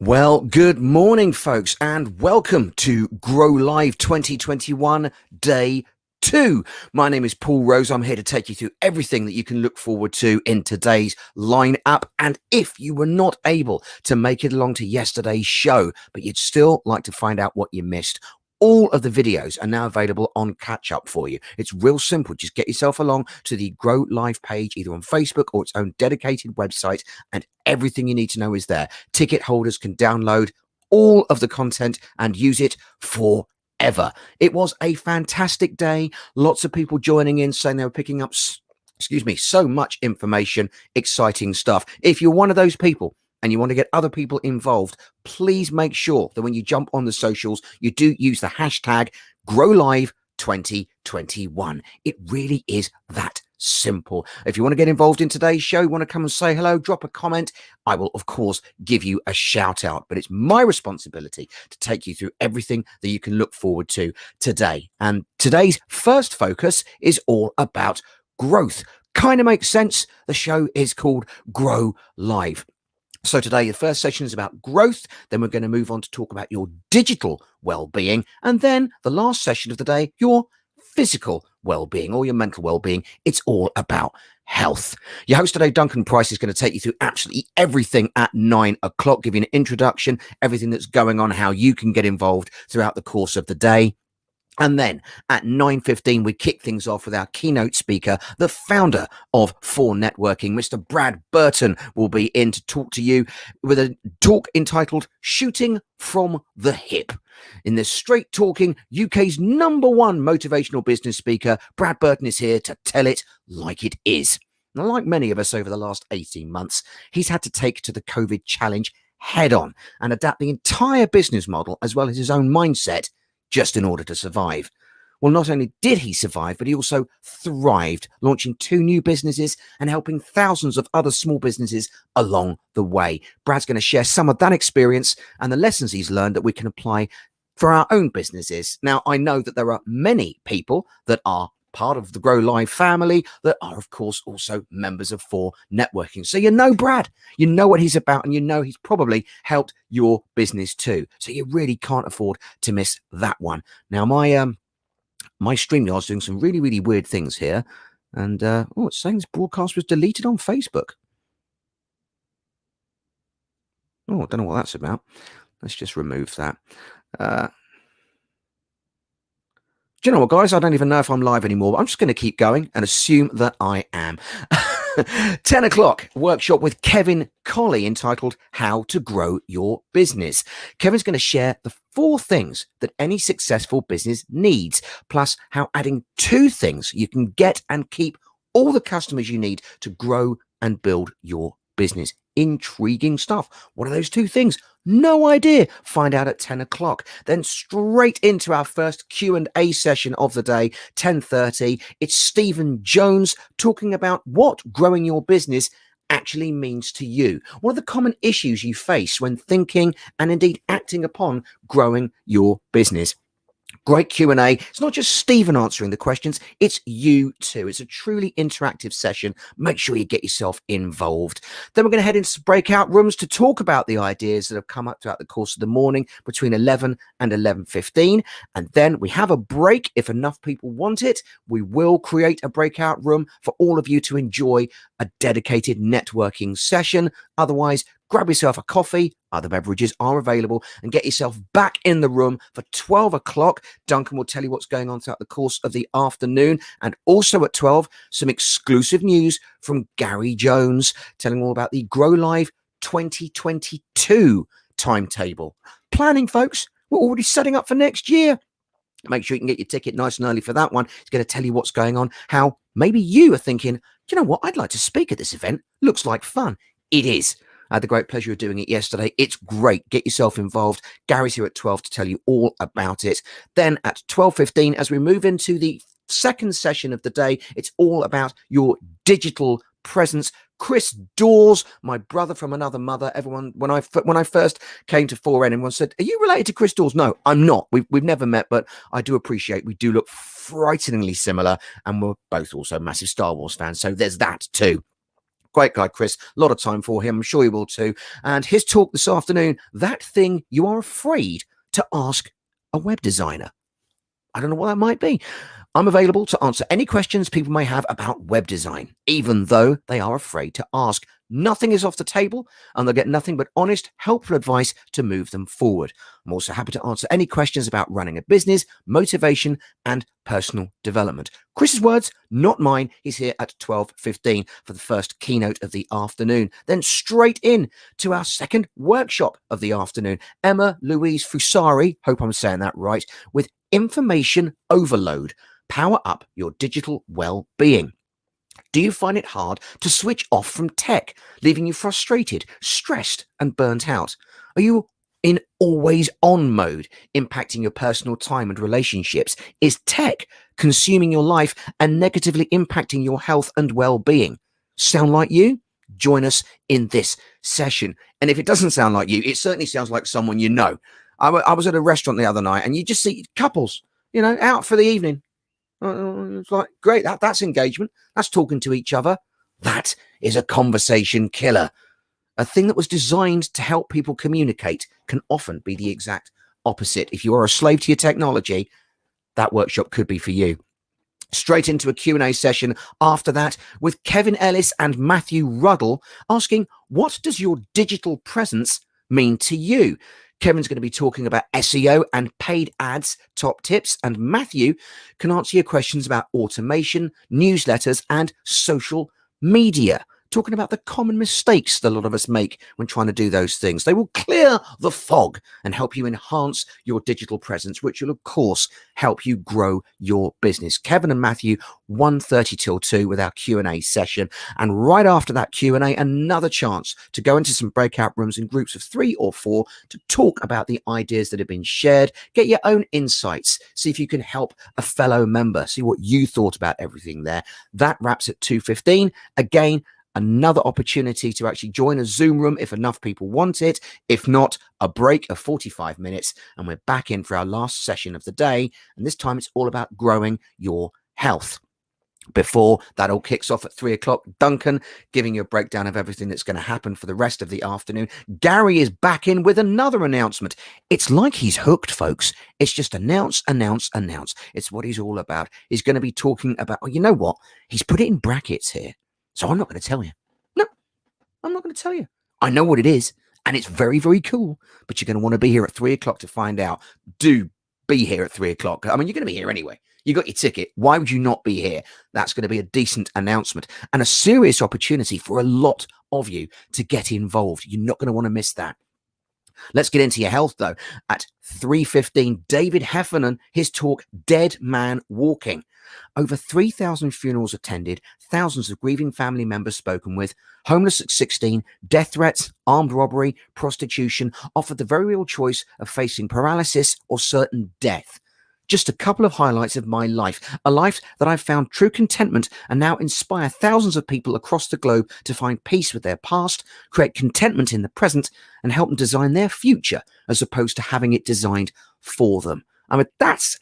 Well, good morning, folks, and welcome to Grow Live 2021 Day 2. My name is Paul Rose. I'm here to take you through everything that you can look forward to in today's lineup. And if you were not able to make it along to yesterday's show, but you'd still like to find out what you missed, all of the videos are now available on catch up for you. It's real simple. Just get yourself along to the Grow Live page, either on Facebook or its own dedicated website, and everything you need to know is there. Ticket holders can download all of the content and use it forever. It was a fantastic day. Lots of people joining in saying they were picking up so much information, exciting stuff. If you're one of those people and you want to get other people involved, please make sure that when you jump on the socials, you do use the hashtag GrowLive2021. It really is that simple. If you want to get involved in today's show, you want to come and say hello, drop a comment, I will, of course, give you a shout out. But it's my responsibility to take you through everything that you can look forward to today. And today's first focus is all about growth. Kind of makes sense. The show is called Grow Live. So today, the first session is about growth. Then we're going to move on to talk about your digital well-being. And then the last session of the day, your physical well-being or your mental well-being. It's all about health. Your host today, Duncan Price, is going to take you through absolutely everything at 9 o'clock, give you an introduction, everything that's going on, how you can get involved throughout the course of the day. And then at 9:15, we kick things off with our keynote speaker, the founder of 4Networking, Mr. Brad Burton, will be in to talk to you with a talk entitled Shooting from the Hip. In this straight talking, UK's #1 motivational business speaker, Brad Burton is here to tell it like it is. Now, like many of us over the last 18 months, he's had to take to the COVID challenge head on and adapt the entire business model as well as his own mindset just in order to survive. Well, not only did he survive, but he also thrived, launching 2 new businesses and helping thousands of other small businesses along the way. Brad's going to share some of that experience and the lessons he's learned that we can apply for our own businesses. Now, I know that there are many people that are part of the Grow Live family that are, of course, also members of 4Networking. So you know Brad, you know what he's about, and you know he's probably helped your business too. So you really can't afford to miss that one. Now, my StreamYard's doing some really, really weird things here. And, it's saying this broadcast was deleted on Facebook. Oh, I don't know what that's about. Let's just remove that. Do you know what, guys? I don't even know if I'm live anymore, but I'm just going to keep going and assume that I am. 10 o'clock, workshop with Kevin Colley entitled How to Grow Your Business. Kevin's going to share the 4 things that any successful business needs, plus how adding 2 things you can get and keep all the customers you need to grow and build your business. Intriguing stuff. What are those 2 things? No idea. Find out at 10 o'clock. Then straight into our first Q&A session of the day, 10:30. It's Stephen Jones talking about what growing your business actually means to you. What are the common issues you face when thinking and indeed acting upon growing your business? Great Q&A. It's not just Stephen answering the questions, it's you too. It's a truly interactive session. Make sure you get yourself involved. Then we're going to head into breakout rooms to talk about the ideas that have come up throughout the course of the morning between 11 and 11:15. And then we have a break. If enough people want it, we will create a breakout room for all of you to enjoy a dedicated networking session. Otherwise, grab yourself a coffee, other beverages are available, and get yourself back in the room for 12 o'clock. Duncan will tell you what's going on throughout the course of the afternoon. And also at 12, some exclusive news from Gary Jones, telling all about the Grow Live 2022 timetable. Planning, folks, we're already setting up for next year. Make sure you can get your ticket nice and early for that one. It's going to tell you what's going on, how maybe you are thinking, you know what, I'd like to speak at this event. Looks like fun. It is. I had the great pleasure of doing it yesterday. It's great. Get yourself involved. Gary's here at 12 to tell you all about it. Then at 12:15, as we move into the second session of the day, it's all about your digital presence. Chris Dawes, my brother from another mother. Everyone, when I first came to 4N, everyone said, "Are you related to Chris Dawes?" No, I'm not. We've never met, but I do appreciate we do look frighteningly similar, and we're both also massive Star Wars fans. So there's that too. Great guy, Chris. A lot of time for him. I'm sure you will too. And his talk this afternoon, that thing you are afraid to ask a web designer. I don't know what that might be. I'm available to answer any questions people may have about web design, even though they are afraid to ask. Nothing is off the table, and they'll get nothing but honest, helpful advice to move them forward. I'm also happy to answer any questions about running a business, motivation, and personal development. Chris's words, not mine. He's here at 12:15 for the first keynote of the afternoon. Then straight in to our second workshop of the afternoon. Emma Louise Fusari, hope I'm saying that right, with information overload. Power up your digital well-being. Do you find it hard to switch off from tech, leaving you frustrated, stressed, and burnt out? Are you in always on mode, impacting your personal time and relationships? Is tech consuming your life and negatively impacting your health and well-being? Sound like you? Join us in this session. And if it doesn't sound like you, it certainly sounds like someone you know. I was at a restaurant the other night, and you just see couples, out for the evening. It's like, great, that's engagement. That's talking to each other. That is a conversation killer. A thing that was designed to help people communicate can often be the exact opposite. If you are a slave to your technology, that workshop could be for you. Straight into a Q&A session after that with Kevin Ellis and Matthew Ruddle asking, what does your digital presence mean to you? Kevin's going to be talking about SEO and paid ads, top tips, and Matthew can answer your questions about automation, newsletters, and social media, talking about the common mistakes that a lot of us make when trying to do those things. They will clear the fog and help you enhance your digital presence, which will, of course, help you grow your business. Kevin and Matthew, 1:30 till 2 with our Q&A session. And right after that Q&A, another chance to go into some breakout rooms in groups of 3 or 4 to talk about the ideas that have been shared, get your own insights, see if you can help a fellow member, see what you thought about everything there. That wraps at 2:15. Again, another opportunity to actually join a Zoom room if enough people want it. If not, a break of 45 minutes, and we're back in for our last session of the day. And this time it's all about growing your health. Before that all kicks off at 3 o'clock, Duncan giving you a breakdown of everything that's going to happen for the rest of the afternoon. Gary is back in with another announcement. It's like he's hooked, folks. It's just announce. It's what he's all about. He's going to be talking about, well, you know what? He's put it in brackets here. So I'm not going to tell you. No, I'm not going to tell you. I know what it is, and it's very, very cool, but you're going to want to be here at 3 o'clock to find out. Do be here at 3 o'clock. I mean, you're going to be here anyway. You got your ticket. Why would you not be here? That's going to be a decent announcement and a serious opportunity for a lot of you to get involved. You're not going to want to miss that. Let's get into your health, though. At 3:15, David Heffernan, his talk, Dead Man Walking. Over 3,000 funerals attended, thousands of grieving family members spoken with, homeless at 16, death threats, armed robbery, prostitution, offered the very real choice of facing paralysis or certain death. Just a couple of highlights of my life, a life that I've found true contentment and now inspire thousands of people across the globe to find peace with their past, create contentment in the present, and help them design their future as opposed to having it designed for them. I mean, that's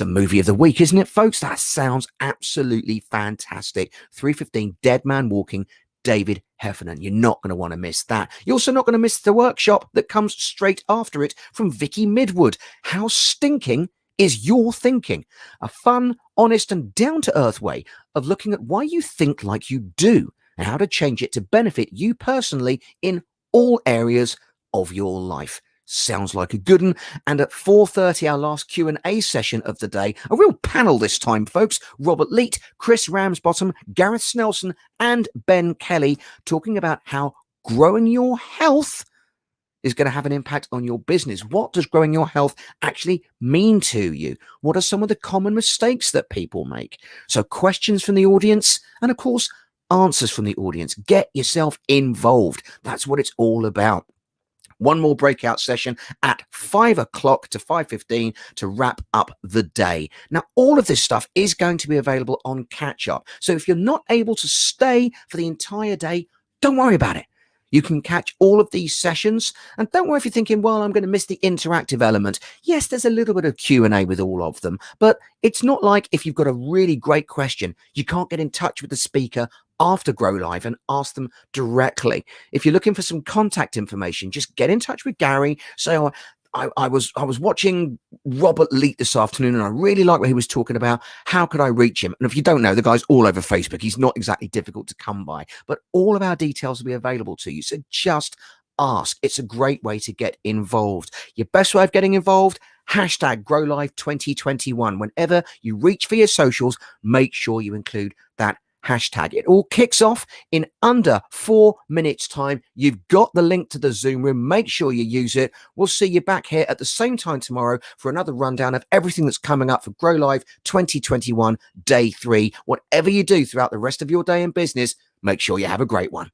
a movie of the week, isn't it, folks? That sounds absolutely fantastic. 3:15, Dead Man Walking, David Heffernan. You're not going to want to miss that. You're also not going to miss the workshop that comes straight after it from Vicky Midwood. How stinking is your thinking? A fun, honest, and down-to-earth way of looking at why you think like you do and how to change it to benefit you personally in all areas of your life. Sounds like a good one. And at 4:30, our last Q&A session of the day, a real panel this time, folks. Robert Leet, Chris Ramsbottom, Gareth Snelson, and Ben Kelly talking about how growing your health is going to have an impact on your business. What does growing your health actually mean to you? What are some of the common mistakes that people make? So questions from the audience and, of course, answers from the audience. Get yourself involved. That's what it's all about. One more breakout session at 5 o'clock to 5:15 to wrap up the day. Now, all of this stuff is going to be available on Catch Up. So if you're not able to stay for the entire day, don't worry about it. You can catch all of these sessions. And don't worry if you're thinking, well, I'm going to miss the interactive element. Yes, there's a little bit of Q&A with all of them, but it's not like if you've got a really great question, you can't get in touch with the speaker after Grow Live and ask them directly. If you're looking for some contact information, just get in touch with Gary. Say, oh, I was watching Robert Leet this afternoon, and I really like what he was talking about. How could I reach him? And if you don't know, the guy's all over Facebook. He's not exactly difficult to come by, but all of our details will be available to you. So just ask. It's a great way to get involved. Your best way of getting involved, hashtag GrowLive2021. Whenever you reach for your socials, make sure you include that hashtag. It all kicks off in under 4 minutes time. You've got the link to the Zoom room. Make sure you use it. We'll see you back here at the same time tomorrow for another rundown of everything that's coming up for Grow Live 2021 Day 3. Whatever you do throughout the rest of your day in business, make sure you have a great one.